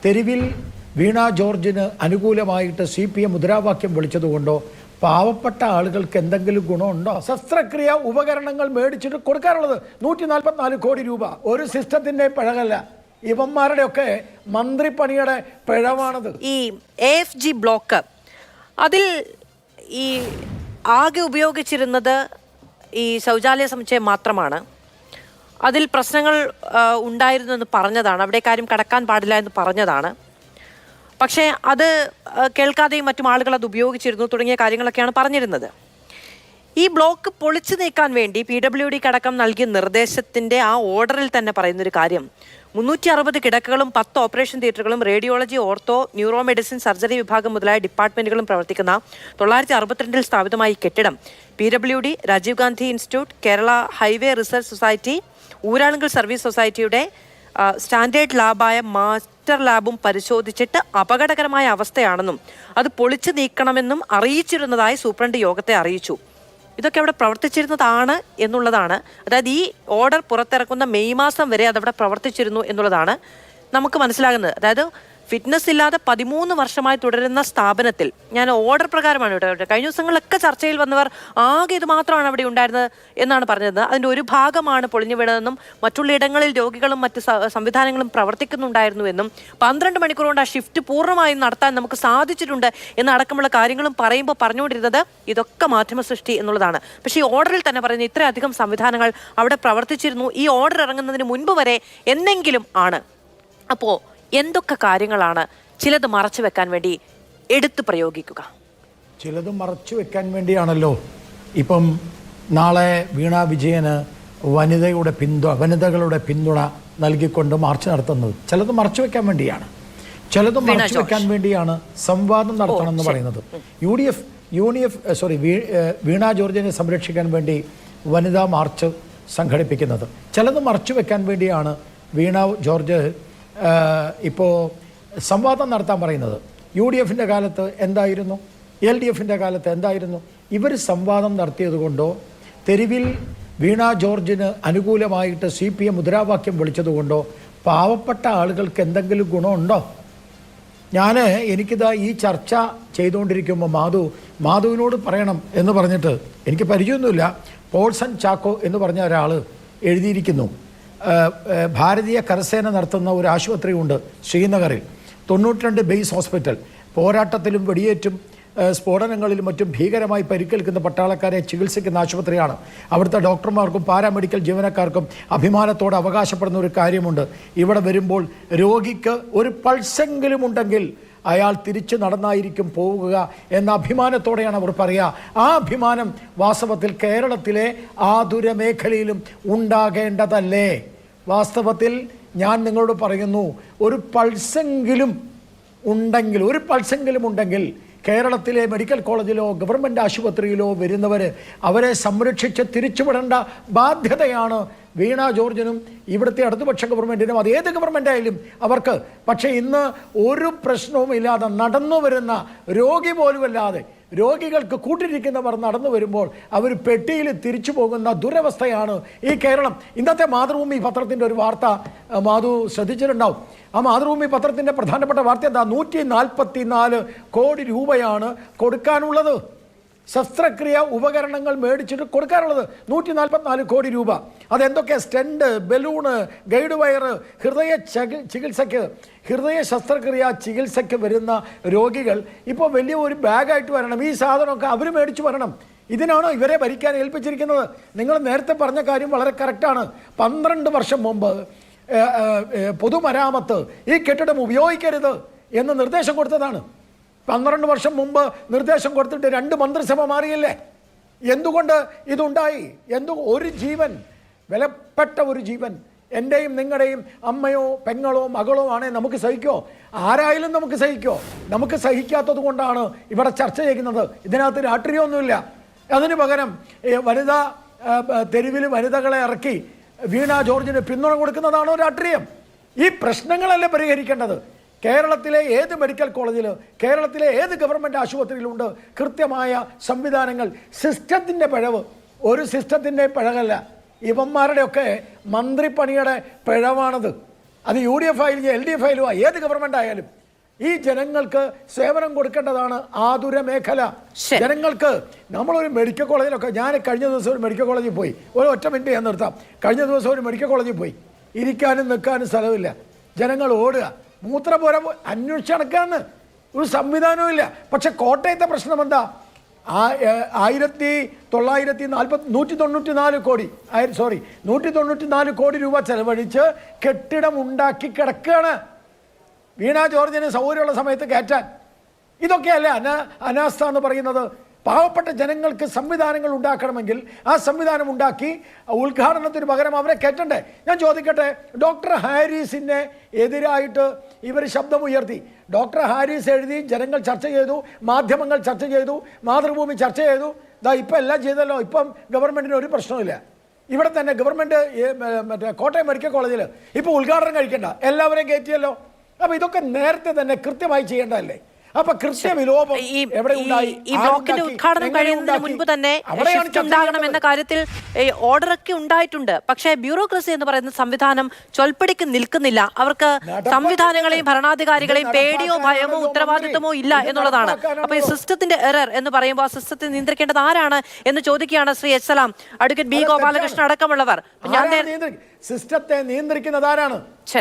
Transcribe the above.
തെരുവിൽ വീണ ജോർജിന് അനുകൂലമായിട്ട് CPM മുദ്രാവാക്യം വിളിച്ചതുകൊണ്ടോ പാവപ്പെട്ട ആളുകൾക്ക് എന്തെങ്കിലും ഗുണമുണ്ടോ? ശസ്ത്രക്രിയ ഉപകരണങ്ങൾ മേടിച്ചിട്ട് കൊടുക്കാറുള്ളത് 144 കോടി രൂപ. ഒരു സിസ്റ്റത്തിൻ്റെ പിഴകല്ല, ഇവന്മാരുടെയൊക്കെ മന്ത്രിപ്പണിയുടെ പിഴവാണത്. ഈ AFG ബ്ലോക്ക് അതിൽ ഈ ആകെ ഉപയോഗിച്ചിരുന്നത് ഈ ശൗചാലയ സമുച്ചയം മാത്രമാണ്. അതിൽ പ്രശ്നങ്ങൾ ഉണ്ടായിരുന്നു എന്ന് പറഞ്ഞതാണ്, അവിടെ കാര്യം കടക്കാൻ പാടില്ല എന്ന് പറഞ്ഞതാണ്. പക്ഷേ അത് കേൾക്കാതെയും മറ്റും ആളുകൾ അത് ഉപയോഗിച്ചിരുന്നു തുടങ്ങിയ കാര്യങ്ങളൊക്കെയാണ് പറഞ്ഞിരുന്നത്. ഈ ബ്ലോക്ക് പൊളിച്ചു നീക്കാൻ വേണ്ടി PWD അടക്കം നൽകിയ നിർദ്ദേശത്തിൻ്റെ ആ ഓർഡറിൽ തന്നെ പറയുന്നൊരു കാര്യം, 360 കിടക്കകളും 10 ഓപ്പറേഷൻ തിയേറ്ററുകളും radiology, ortho, neuro medicine, surgery വിഭാഗം മുതലായ ഡിപ്പാർട്ട്മെന്റുകളും പ്രവർത്തിക്കുന്ന 962 സ്ഥാപിതമായ ഈ കെട്ടിടം PWD, Rajiv Gandhi institute, Kerala highway research society, Uralungal service സൊസൈറ്റിയുടെ സ്റ്റാൻഡേർഡ് ലാബായ മാസ്റ്റർ ലാബും പരിശോധിച്ചിട്ട് അപകടകരമായ അവസ്ഥയാണെന്നും അത് പൊളിച്ചു നീക്കണമെന്നും അറിയിച്ചിരുന്നതായി സൂപ്രണ്ട് യോഗത്തെ അറിയിച്ചു. ഇതൊക്കെ അവിടെ പ്രവർത്തിച്ചിരുന്നതാണ് എന്നുള്ളതാണ്. അതായത് ഈ ഓർഡർ പുറത്തിറക്കുന്ന മെയ് മാസം വരെ അതവിടെ പ്രവർത്തിച്ചിരുന്നു എന്നുള്ളതാണ് നമുക്ക് മനസ്സിലാകുന്നത്. അതായത് ഫിറ്റ്നസ് ഇല്ലാതെ 13 വർഷമായി തുടരുന്ന സ്ഥാപനത്തിൽ, ഞാൻ ഓർഡർ പ്രകാരമാണ് ഇവിടെ കഴിഞ്ഞ ദിവസങ്ങളിലൊക്കെ ചർച്ചയിൽ വന്നവർ ആകെ ഇത് മാത്രമാണ് അവിടെ ഉണ്ടായിരുന്നത് എന്നാണ് പറഞ്ഞത്. അതിൻ്റെ ഒരു ഭാഗമാണ് പൊളിഞ്ഞു വീണതെന്നും മറ്റുള്ള ഇടങ്ങളിൽ രോഗികളും മറ്റ് സംവിധാനങ്ങളും പ്രവർത്തിക്കുന്നുണ്ടായിരുന്നുവെന്നും 12 മണിക്കൂർ കൊണ്ട് ആ ഷിഫ്റ്റ് പൂർണ്ണമായും നടത്താൻ നമുക്ക് സാധിച്ചിട്ടുണ്ട് എന്നടക്കമുള്ള കാര്യങ്ങളും പറഞ്ഞുകൊണ്ടിരുന്നത് ഇതൊക്കെ മാധ്യമ സൃഷ്ടി എന്നുള്ളതാണ്. പക്ഷേ ഈ ഓർഡറിൽ തന്നെ പറയുന്നത് ഇത്രയധികം സംവിധാനങ്ങൾ അവിടെ പ്രവർത്തിച്ചിരുന്നു, ഈ ഓർഡർ ഇറങ്ങുന്നതിന് മുൻപ് വരെ എന്നെങ്കിലും ആണ്. അപ്പോൾ എന്തൊക്കെ കാര്യങ്ങളാണ് ചിലത് മറച്ചു വെക്കാൻ വേണ്ടി എടുത്തു പ്രയോഗിക്കുക? ചിലത് മറച്ചു വെക്കാൻ വേണ്ടിയാണല്ലോ ഇപ്പം നാളെ വീണ വിജയന് വനിതകളുടെ പിന്തുണ നൽകിക്കൊണ്ട് മാർച്ച് നടത്തുന്നത്. ചിലത് മറച്ചു വെക്കാൻ വേണ്ടിയാണ്, ചിലത് മറച്ചു വെക്കാൻ വേണ്ടിയാണ് സംവാദം നടത്തണമെന്ന് പറയുന്നത്. വീണ ജോർജിനെ സംരക്ഷിക്കാൻ വേണ്ടി വനിതാ മാർച്ച് സംഘടിപ്പിക്കുന്നത്. ചിലത് മറച്ചു വെക്കാൻ വേണ്ടിയാണ് വീണ ജോർജ് ഇപ്പോൾ സംവാദം നടത്താൻ പറയുന്നത്. UDFിൻ്റെ കാലത്ത് എന്തായിരുന്നു, LDFിൻ്റെ കാലത്ത് എന്തായിരുന്നു? ഇവർ സംവാദം നടത്തിയത് കൊണ്ടോ തെരുവിൽ വീണ ജോർജിന് അനുകൂലമായിട്ട് CPM മുദ്രാവാക്യം വിളിച്ചതുകൊണ്ടോ പാവപ്പെട്ട ആളുകൾക്ക് എന്തെങ്കിലും ഗുണമുണ്ടോ? എനിക്കിതാ ഈ ചർച്ച ചെയ്തുകൊണ്ടിരിക്കുമ്പോൾ മാധുവിനോട് പറയണം എന്ന് പറഞ്ഞിട്ട്, എനിക്ക് പരിചയമൊന്നുമില്ല, പോൾസൺ ചാക്കോ എന്ന് പറഞ്ഞ ഒരാൾ എഴുതിയിരിക്കുന്നു. ഭാരതീയ കരസേന നടത്തുന്ന ഒരു ആശുപത്രിയുണ്ട് ശ്രീനഗറിൽ, 92 ബേസ് ഹോസ്പിറ്റൽ. പോരാട്ടത്തിലും വെടിയേറ്റും സ്ഫോടനങ്ങളിലും മറ്റും ഭീകരമായി പരിക്കേൽക്കുന്ന പട്ടാളക്കാരെ ചികിത്സിക്കുന്ന ആശുപത്രിയാണ്. അവിടുത്തെ ഡോക്ടർമാർക്കും പാരാമെഡിക്കൽ ജീവനക്കാർക്കും അഭിമാനത്തോടെ അവകാശപ്പെടുന്ന ഒരു കാര്യമുണ്ട്. ഇവിടെ വരുമ്പോൾ രോഗിക്ക് ഒരു പൾസെങ്കിലും ഉണ്ടെങ്കിൽ അയാൾ തിരിച്ചു നടന്നായിരിക്കും പോവുക എന്ന അഭിമാനത്തോടെയാണ് അവർ പറയുക. ആ അഭിമാനം വാസ്തവത്തിൽ കേരളത്തിലെ ആതുര മേഖലയിലും ഉണ്ടാകേണ്ടതല്ലേ? വാസ്തവത്തിൽ ഞാൻ നിങ്ങളോട് പറയുന്നു, ഒരു പൾസെങ്കിലും ഉണ്ടെങ്കിൽ കേരളത്തിലെ മെഡിക്കൽ കോളേജിലോ ഗവൺമെൻറ് ആശുപത്രിയിലോ വരുന്നവർ അവരെ സംരക്ഷിച്ച് തിരിച്ചുവിടേണ്ട ബാധ്യതയാണ് വീണ ജോർജിനും ഇവിടുത്തെ ഇടതുപക്ഷ ഗവൺമെൻറ്റിനും, അത് ഏത് ഗവൺമെൻറ് ആയാലും അവർക്ക്. പക്ഷേ ഇന്ന് ഒരു പ്രശ്നവുമില്ലാതെ നടന്നു വരുന്ന രോഗി പോലുമല്ലാതെ രോഗികൾക്ക് കൂട്ടിരിക്കുന്നവർ നടന്നു വരുമ്പോൾ അവർ പെട്ടിയിൽ തിരിച്ചു പോകുന്ന ദുരവസ്ഥയാണ് ഈ കേരളം. ഇന്നത്തെ മാതൃഭൂമി പത്രത്തിൻ്റെ ഒരു വാർത്ത മാധു ശ്രദ്ധിച്ചിട്ടുണ്ടാവും. ആ മാതൃഭൂമി പത്രത്തിൻ്റെ പ്രധാനപ്പെട്ട വാർത്ത എന്താ? 144 കോടി രൂപയാണ് കൊടുക്കാനുള്ളത്. ശസ്ത്രക്രിയ ഉപകരണങ്ങൾ മേടിച്ചിട്ട് കൊടുക്കാറുള്ളത് 144 കോടി രൂപ. അതെന്തൊക്കെ? സ്റ്റെൻഡ്, ബലൂണ്, ഗൈഡ് വയർ, ഹൃദയ ശസ്ത്രക്രിയ ചികിത്സയ്ക്ക് വരുന്ന രോഗികൾ ഇപ്പോൾ വലിയ ഒരു ബാഗായിട്ട് വരണം. ഈ സാധനമൊക്കെ അവർ മേടിച്ചു വരണം. ഇതിനാണോ ഇവരെ ഭരിക്കാൻ ഏൽപ്പിച്ചിരിക്കുന്നത്? നിങ്ങൾ നേരത്തെ പറഞ്ഞ കാര്യം വളരെ കറക്റ്റാണ്. 12 വർഷം മുമ്പ് പൊതുമരാമത്ത് ഈ കെട്ടിടം ഉപയോഗിക്കരുത് എന്ന് നിർദ്ദേശം കൊടുത്തതാണ്. 12 വർഷം മുമ്പ് നിർദ്ദേശം കൊടുത്തിട്ട് 2 മന്ത്രിസഭ മാറിയില്ലേ? എന്തുകൊണ്ട് ഇതുണ്ടായി? ഒരു ജീവൻ, വിലപ്പെട്ട ഒരു ജീവൻ, എൻ്റെയും നിങ്ങളുടെയും അമ്മയോ പെങ്ങളോ മകളോ ആണെങ്കിൽ നമുക്ക് സഹിക്കോ? ആരായാലും നമുക്ക് സഹിക്കോ? നമുക്ക് സഹിക്കാത്തത് കൊണ്ടാണ് ഇവിടെ ചർച്ച ചെയ്യുന്നത്. ഇതിനകത്ത് രാഷ്ട്രീയമൊന്നുമില്ല. അതിന് പകരം തെരുവിൽ വനിതകളെ ഇറക്കി വീണ ജോർജിന് പിന്തുണ കൊടുക്കുന്നതാണോ രാഷ്ട്രീയം? ഈ പ്രശ്നങ്ങളല്ലേ പരിഹരിക്കേണ്ടത്? കേരളത്തിലെ ഏത് മെഡിക്കൽ കോളേജിൽ, കേരളത്തിലെ ഏത് ഗവൺമെൻറ് ആശുപത്രിയിലുണ്ട് കൃത്യമായ സംവിധാനങ്ങൾ? സിസ്റ്റത്തിൻ്റെ പിഴവ്, ഒരു സിസ്റ്റത്തിൻ്റെ പിഴകല്ല, ഇവന്മാരുടെയൊക്കെ മന്ത്രിപ്പണിയുടെ പിഴവാണത്. അത് UDF ആയാലും LDF ആയാലും ഏത് ഗവൺമെന്റ് ആയാലും ഈ ജനങ്ങൾക്ക് സേവനം കൊടുക്കേണ്ടതാണ് ആതുര മേഖല. ജനങ്ങൾക്ക് നമ്മളൊരു മെഡിക്കൽ കോളേജിലൊക്കെ, ഞാൻ കഴിഞ്ഞ ദിവസം ഒരു മെഡിക്കൽ കോളേജിൽ പോയി, ഒറ്റ മിനിറ്റ് ഞാൻ നിർത്താം. കഴിഞ്ഞ ദിവസം ഒരു മെഡിക്കൽ കോളേജിൽ പോയി, ഇരിക്കാനും നിൽക്കാനും സ്ഥലമില്ല, ജനങ്ങൾ ഓടുക, മൂത്രപുര അന്വേഷിച്ച് നടക്കാന്ന്, ഒരു സംവിധാനവും ഇല്ല. പക്ഷെ കോട്ടയത്തെ പ്രശ്നം എന്താ? 194 കോടി രൂപ ചെലവഴിച്ച് കെട്ടിടം ഉണ്ടാക്കി കിടക്കുകയാണ്. വീണ ജോർജിന് സൗകര്യമുള്ള സമയത്ത് കയറ്റാൻ. ഇതൊക്കെയല്ലേ അനാസ്ഥ എന്ന് പറയുന്നത്? പാവപ്പെട്ട ജനങ്ങൾക്ക് സംവിധാനങ്ങൾ ഉണ്ടാക്കണമെങ്കിൽ ആ സംവിധാനം ഉണ്ടാക്കി ഉദ്ഘാടനത്തിന് പകരം അവരെ കയറ്റണ്ടേ? ഞാൻ ചോദിക്കട്ടെ, ഡോക്ടർ ഹാരിസിനെ എതിരായിട്ട് ഇവർ ശബ്ദമുയർത്തി. ഡോക്ടർ ഹാരിസ് എഴുതി, ജനങ്ങൾ ചർച്ച ചെയ്തു, മാധ്യമങ്ങൾ ചർച്ച ചെയ്തു, മാതൃഭൂമി ചർച്ച ചെയ്തു. ഇപ്പം എല്ലാം ചെയ്തല്ലോ. ഇപ്പം ഗവൺമെൻറ്റിന് ഒരു പ്രശ്നമില്ല. ഇവിടെ തന്നെ ഗവൺമെൻറ് മറ്റേ കോട്ടയം മെഡിക്കൽ കോളേജിൽ ഇപ്പോൾ ഉദ്ഘാടനം കഴിക്കണ്ട, എല്ലാവരെയും കയറ്റിയല്ലോ. അപ്പോൾ ഇതൊക്കെ നേരത്തെ തന്നെ കൃത്യമായി ചെയ്യേണ്ടതല്ലേ? അപ്പൊ കൃത്യവിലോപം എവിടെ ഉണ്ടായി? ഈ ബ്ലോക്കിന്റെ ഉദ്ഘാടനം കഴിയുന്നതിന് മുൻപ് തന്നെ ഷിഫ്റ്റ് ഉണ്ടാകണം എന്ന കാര്യത്തിൽ ഓർഡറൊക്കെ ഉണ്ടായിട്ടുണ്ട്. പക്ഷേ ബ്യൂറോക്രസി എന്ന് പറയുന്ന സംവിധാനം ചൊൽപ്പടിക്ക് നിൽക്കുന്നില്ല. അവർക്ക് സംവിധാനങ്ങളെയും ഭരണാധികാരികളെയും പേടിയോ ഭയമോ ഉത്തരവാദിത്വമോ ഇല്ല എന്നുള്ളതാണ്. അപ്പൊ ഈ സിസ്റ്റത്തിന്റെ എറർ എന്ന് പറയുമ്പോൾ ആ സിസ്റ്റത്തെ നിയന്ത്രിക്കേണ്ടത് ആരാണ് എന്ന് ചോദിക്കുകയാണ് ശ്രീ എച്ച് സലാം, അഡ്വക്കേറ്റ് ബി ഗോപാലകൃഷ്ണൻ അടക്കമുള്ളവർ. സിസ്റ്റത്തെ നിയന്ത്രിക്കുന്നത് ആരാണ്? ശരി.